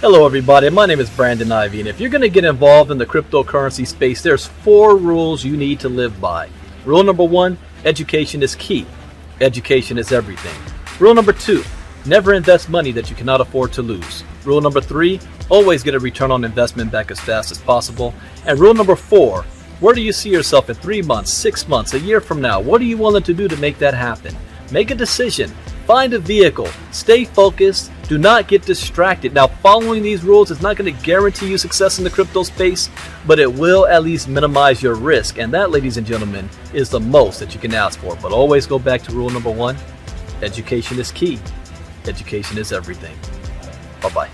Hello everybody, my name is Brandon Ivey, and if you're going to get involved in the cryptocurrency space, there's 4 rules you need to live by. Rule number 1, education is key. Education is everything. Rule number 2, never invest money that you cannot afford to lose. Rule number 3, always get a return on investment back as fast as possible. And rule number 4, where do you see yourself in 3 months, 6 months, a year from now? What are you willing to do to make that happen? Make a decision. Find a vehicle. Stay focused. Do not get distracted. Now, following these rules is not going to guarantee you success in the crypto space, but it will at least minimize your risk. And that, ladies and gentlemen, is the most that you can ask for. But always go back to rule number 1. Education is key. Education is everything. Bye-bye.